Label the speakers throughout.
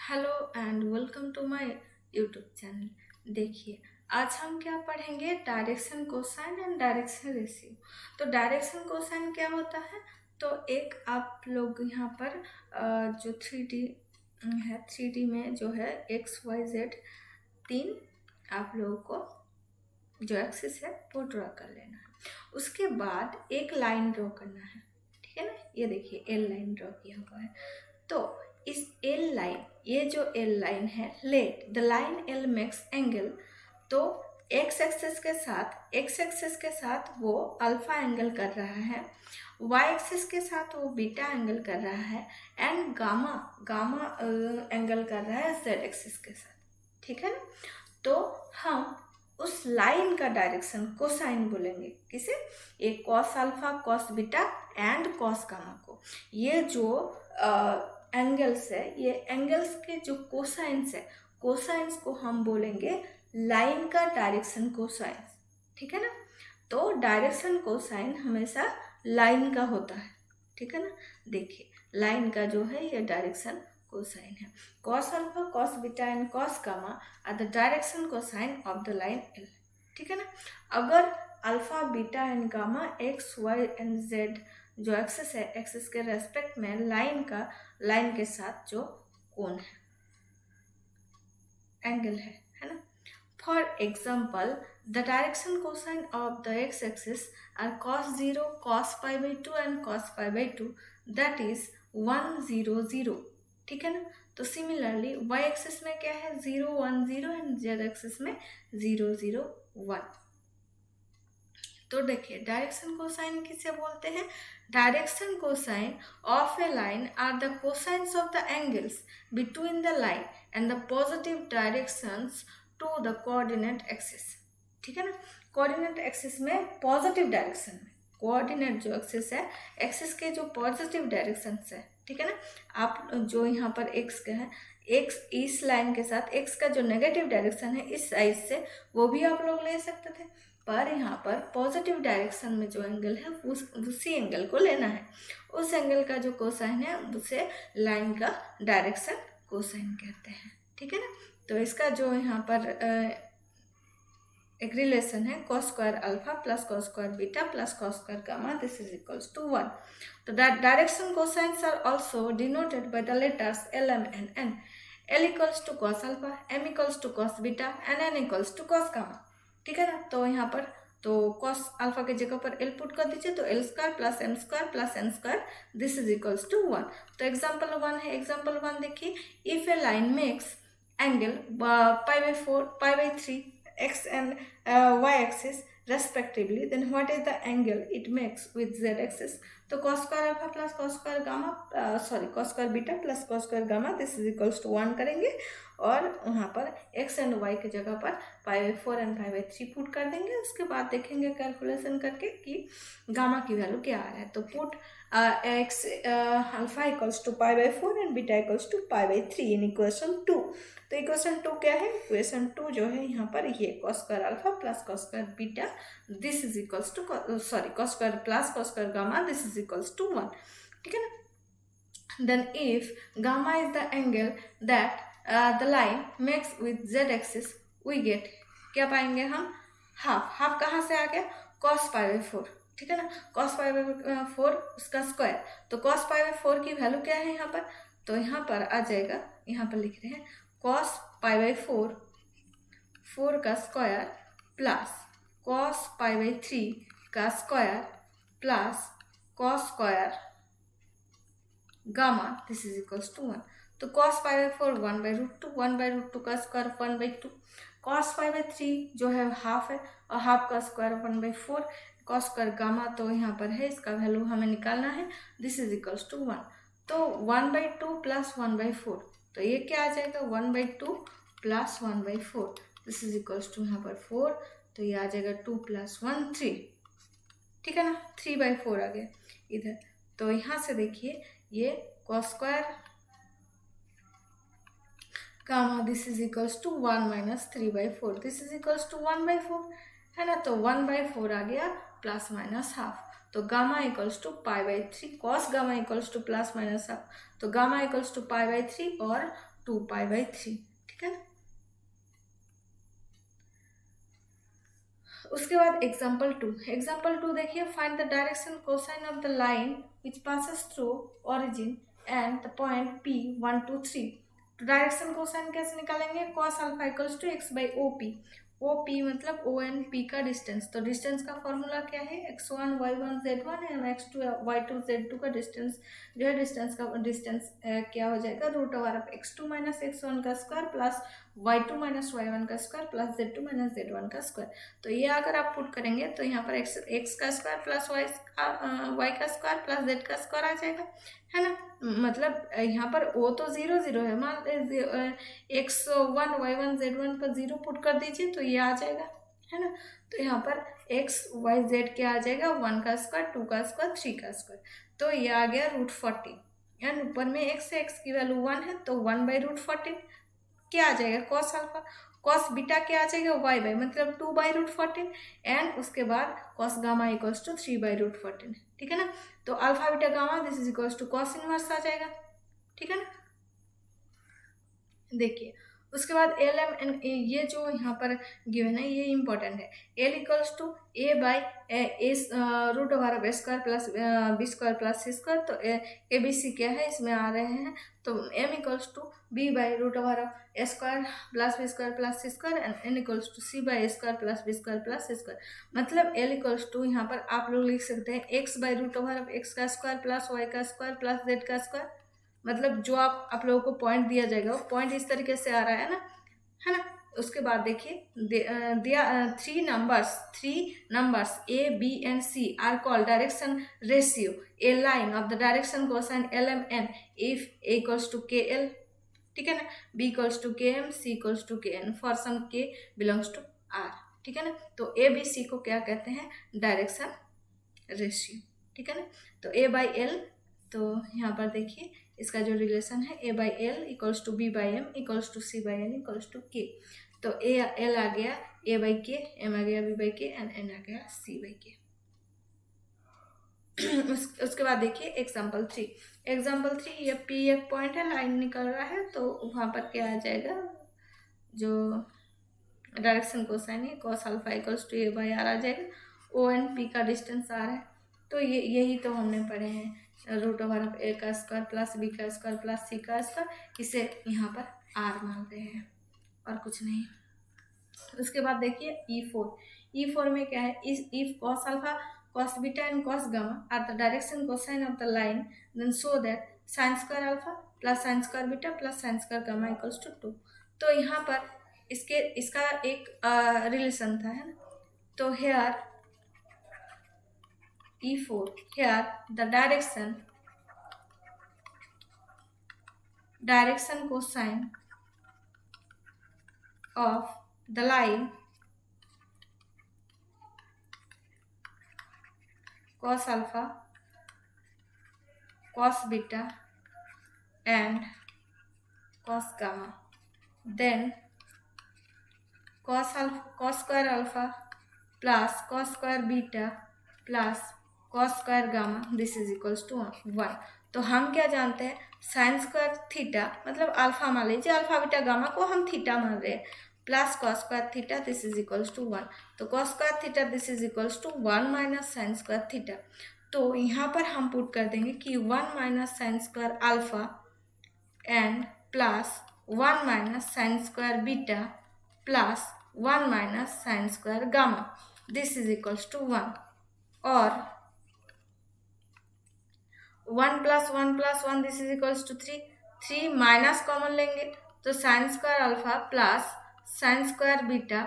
Speaker 1: Hello and welcome to my YouTube channel. देखिए, आज हम क्या पढ़ेंगे, direction cosine and direction ratio. तो डायरेक्शन कोसाइन क्या होता है? तो एक आप लोग यहाँ पर जो 3D है, 3D में जो है एक्स वाई जेड तीन आप लोगों को जो एक्सिस है वो ड्रॉ कर लेना है। उसके बाद एक लाइन ड्रॉ करना है, ठीक है ना। ये देखिए एल लाइन ड्रॉ किया हुआ है। तो इस एल लाइन, ये जो एल लाइन है, let the line L makes angle. तो एक्स एक्सिस के साथ वो अल्फा एंगल कर रहा है, वाई एक्सिस के साथ वो बीटा एंगल कर रहा है, एंड गामा गामा एंगल कर रहा है जेड एक्सिस के साथ, ठीक है ना। तो हम उस लाइन का डायरेक्शन कोसाइन बोलेंगे। किसे? ये cos alpha, cos beta and cos gamma को। ये जो एंगल्स है, ये एंगल्स के जो कोसाइंस है, कोसाइंस को हम बोलेंगे लाइन का डायरेक्शन कोसाइन, ठीक है ना। तो डायरेक्शन कोसाइन हमेशा लाइन का होता है, ठीक है ना। देखिए लाइन का जो है ये डायरेक्शन कोसाइन है। Cos alpha, cos beta and cos gamma are the direction cosine of the line L, ठीक है ना। अगर alpha, beta and gamma x y and z जो एक्सिस है, एक्सिस के रेस्पेक्ट में लाइन के साथ जो कोण है, एंगल है ना। For example, the direction cosine of the x axis are cos 0, cos pi by 2 and cos pi by 2, that is 1 0 0, ठीक है ना। तो सिमिलरली y एक्सिस में क्या है, 0 1 0 एंड z एक्सिस में 0 0 1। तो देखिए डायरेक्शन कोसाइन किसे बोलते हैं? Direction cosine of a line are the cosines of the angles between the line and the positive directions to the coordinate axis, ठीक है ना। कोऑर्डिनेट एक्सिस में पॉजिटिव डायरेक्शन में, कोऑर्डिनेट जो एक्सिस है, एक्सिस के जो पॉजिटिव डायरेक्शन है, ठीक है ना। आप जो यहाँ पर एक्स का है, एक्स इस लाइन के साथ एक्स का जो नेगेटिव डायरेक्शन है इस साइड से, वो भी आप लोग ले सकते थे, पर यहाँ पर पॉजिटिव डायरेक्शन में जो एंगल है उसी एंगल को लेना है। उस एंगल का जो कोसाइन है उसे लाइन का डायरेक्शन कोसाइन कहते हैं, ठीक है ना। तो इसका जो यहाँ पर एक रिलेशन है, cos square alpha plus cos square beta plus cos square gamma, this is equals to 1। तो direction cosines are also denoted by the letters L M and N. L equals to cos alpha, M equals to cos beta and N equals to cos gamma, ठीक है ना। तो यहाँ पर तो cos alpha की जगह पर एल पुट कर दीजिए, तो L square plus M square plus N square, this is equals to 1। तो एग्जाम्पल 1 है, एग्जाम्पल 1 देखिए, if a line makes angle pi by 4, pi by 3 x and y axis respectively, then what is the angle it makes with z axis? तो cos square alpha plus cos square gamma, cos square beta plus cos square gamma, this is equals to 1 करेंगे, और वहाँ पर x and y की जगह पर पाई by 4 and pi by 3 put कर देंगे। उसके बाद देखेंगे कैलकुलेशन करके कि गामा की वैल्यू क्या आ रहा है। तो put x alpha equals to pi by 4 and beta equals to pi by 3 in equation 2। तो इक्वेशन 2 क्या है? इक्वेशन 2 जो है यहाँ पर ये cos square alpha plus cos square beta, this is equals to cos square plus cos square gamma, this is equals to 1, ठीक है ना। Then if gamma is the angle that the line makes with z axis, we get, क्या पाएंगे हम? Half. Half कहाँ से आ गया? cos pi by 4, ठीक है ना। cos पाई बाई 4 उसका स्क्वायर, तो cos पाई बाई 4 की वैल्यू क्या है यहाँ पर? तो यहाँ पर आ जाएगा, यहाँ पर लिख रहे हैं cos पाई बाई 4 का square plus cos pi by 3 का square plus cos square gamma, this is equals to 1। तो cos pi by 4 1 by root 2, 1 by root 2 का square 1 by 2, cos pi by 3 जो है हाफ है, और हाफ का square 1 by 4, cos square gamma तो यहाँ पर है, इसका वैल्यू हमें निकालना है, दिस इज इक्वल्स टू 1। तो 1 बाई 2 प्लस 1 बाई 4, तो ये क्या आ जाएगा? 1 by 2 plus 1 by 4, this is equals to यहाँ पर 4, तो ये आ जाएगा 2 प्लस 1 3, ठीक है ना। 3 बाई 4 आ गया इधर। तो यहाँ से देखिए ये cos square gamma, this is equals to 1 minus 3 by 4, this is equals to 1 by 4, है ना। तो 1 बाई 4 आ गया प्लस माइनस हाफ, तो gamma equals to pi by 3, cos gamma equals to plus minus half, तो gamma equals to pi by 3 और 2π/3, ठीक है ना। उसके बाद एग्जाम्पल टू देखिए, find the direction cosine of the line which passes through origin and the point P 1 2 3। तो direction cosine कैसे निकालेंगे, cos alpha equals to x by OP। OP मतलब O एंड P का डिस्टेंस। तो distance का formula क्या है, x1 y1 z1 and x2 y2 z2 का डिस्टेंस जो है, डिस्टेंस क्या हो जाएगा, root over of x2 minus x1 का square plus y2 minus y1 का square plus z2 minus z1 का स्क्वायर। तो ये अगर आप पुट करेंगे तो यहाँ पर x का स्क्वायर प्लस y का स्क्वायर प्लस z का स्क्वायर आ जाएगा, है ना। मतलब यहाँ पर ओ तो 0 0 है, मान x1 y1 z1 पर 0 पुट कर दीजिए तो ये आ जाएगा, है ना। तो यहाँ पर x y z क्या आ जाएगा, 1 का स्क्वायर 2 का स्क्वायर 3 का स्क्वायर। तो ये आ गया √40 एंड ऊपर में x है, x की वैल्यू 1 है तो 1/√14 क्या आ जाएगा, cos अल्फा। cos बीटा क्या आ जाएगा, y बाई मतलब 2/√14 एंड उसके बाद cos गामा इक्वल्स टू 3/√14, ठीक है ना। तो alpha beta gamma this is equals to cos inverse आ जाएगा, ठीक है ना। देखिए उसके बाद एल एम एन ए, ये जो यहाँ पर गिवन है ये इंपॉर्टेंट है। L equals to A by S root over of A square plus B square plus C square. तो ए बी सी क्या है इसमें आ रहे हैं, तो M equals to B by root over of A square plus B square plus C square and N equals to C by A square plus B square plus C square. मतलब L equals to यहाँ पर आप लोग लिख सकते हैं X by root over of X का square plus Y का स्क्वायर प्लस जेड का स्क्वायर। मतलब जो आप लोगों को पॉइंट दिया जाएगा वो पॉइंट इस तरीके से आ रहा है ना, है ना। उसके बाद देखिए दिया three numbers A B and C are called direction ratio. A line of the direction cosine L M N if A equals to K L, ठीक है ना, B equals to K M, C equals to K N for some K belongs to are, ठीक है ना। तो A B C को क्या कहते हैं, डायरेक्शन रेशियो, ठीक है ना। तो ए बाई एल, तो यहाँ पर देखिए इसका जो रिलेशन है A by L equals to B by M equals to C by N equals to K. तो ए एल आ गया ए बाई के, एम आ गया बी बाई के एंड एन आ गया सी बाई के। उसके बाद देखिए एग्जाम्पल थ्री, ये पी एक पॉइंट है, लाइन निकल रहा है, तो वहाँ पर क्या आ जाएगा, जो डायरेक्शन कोसाइन है cos alpha equals to A by R आ जाएगा। ओ एंड पी का डिस्टेंस आ रहा है, तो यही तो हमने पढ़े हैं, रूट ओवर ऑफ ए का स्क्वायर प्लस बी का स्क्वायर प्लस सी का स्क्वायर, इसे यहाँ पर आर मानते हैं और कुछ नहीं। उसके बाद देखिए E4 में क्या है, if cos alpha cos beta and cos gamma are the direction cosine of the line then show that sine square alpha plus sine square beta plus sine square gamma equals to 2। तो यहाँ पर इसका एक relation था, है ना। तो hair E4, here the direction cosine of the line cos alpha, cos beta and cos gamma, then cos square alpha plus cos square beta plus cos square gamma this is equals to 1। तो हम क्या जानते हैं, sine square theta मतलब alpha मान लीजिए, alpha beta gamma को हम थीटा मान रहे हैं, plus cos square theta this is equals to 1। तो cos square theta this is equals to 1 minus sine square theta. तो यहाँ पर हम पुट कर देंगे कि 1 minus sine square alpha and plus 1 minus sine square beta plus 1 minus sine square gamma this is equals to 1। और 1 plus 1 this is equals to 3 minus common लेंगे तो sign square alpha plus sine square beta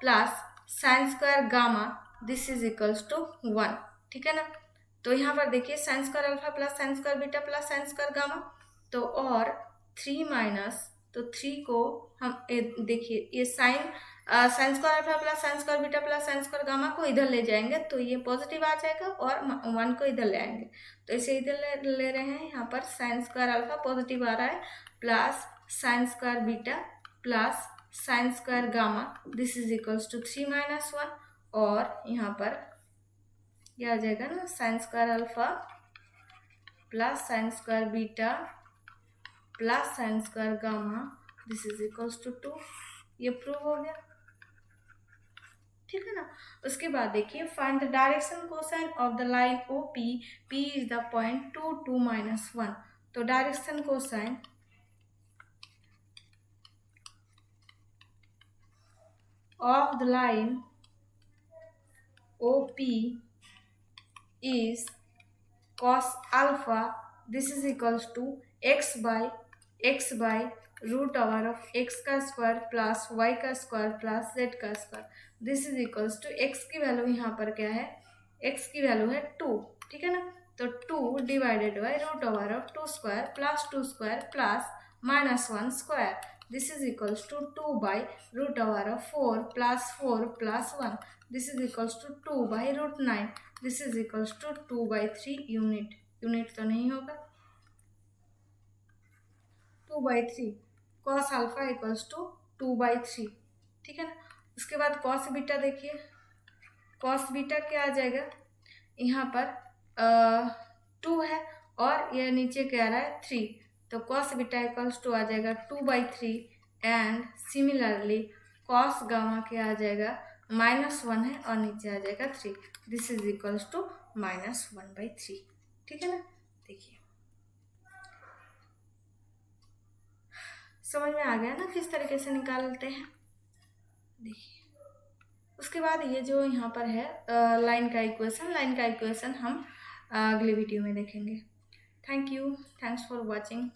Speaker 1: plus sine square gamma this is equals to 1, ठीक है ना। तो यहाँ पर देखिए sine square alpha plus sine square beta plus sine square gamma, तो और 3 माइनस, तो 3 को हम देखिए ये sign square alpha plus sine square beta plus sine square gamma को इधर ले जाएंगे तो ये पॉजिटिव आ जाएगा और 1 को इधर ले आएंगे, तो इसे इधर ले रहे हैं। यहाँ पर साइन स्क्वायर अल्फा पॉजिटिव आ रहा है plus sine square beta plus sine square gamma this is equals to 3 minus 1। और यहाँ पर यह आ जाएगा ना sine square alpha plus sine square beta plus sine square gamma this is equals to 2। ये प्रूव हो गया, ठीक है ना। उसके बाद देखिए find the direction cosine of the line O P, P is the point 2 2 -1। तो direction cosine of the line OP is cos alpha, this is equals to x by root over of x का square plus y का square plus z का square, this is equals to x की value यहाँ पर क्या है, x की value है 2, ठीक है ना। तो 2 divided by root over of 2 square plus -1 square, this is equals to 2 by root over of 4 plus 1, this is equals to 2 by root 9, this is equals to 2 by 3 unit, unit तो नहीं होगा, 2 by 3 cos alpha equals to 2 by 3, ठीक है ना। उसके बाद cos beta देखिए, cos beta क्या आ जाएगा, यहाँ पर 2 है और यह नीचे क्या आ रहा है 3, तो cos बीटा इक्वल्स टू आ जाएगा 2 by 3 and similarly cos gamma क्या आ जाएगा -1 है और नीचे आ जाएगा 3, दिस इज इक्वल्स टू -1/3, ठीक है ना। देखिए समझ में आ गया ना किस तरीके से निकालते हैं। देखिए उसके बाद ये जो यहाँ पर है लाइन का इक्वेशन हम अगले वीडियो में देखेंगे। Thank you, thanks for watching.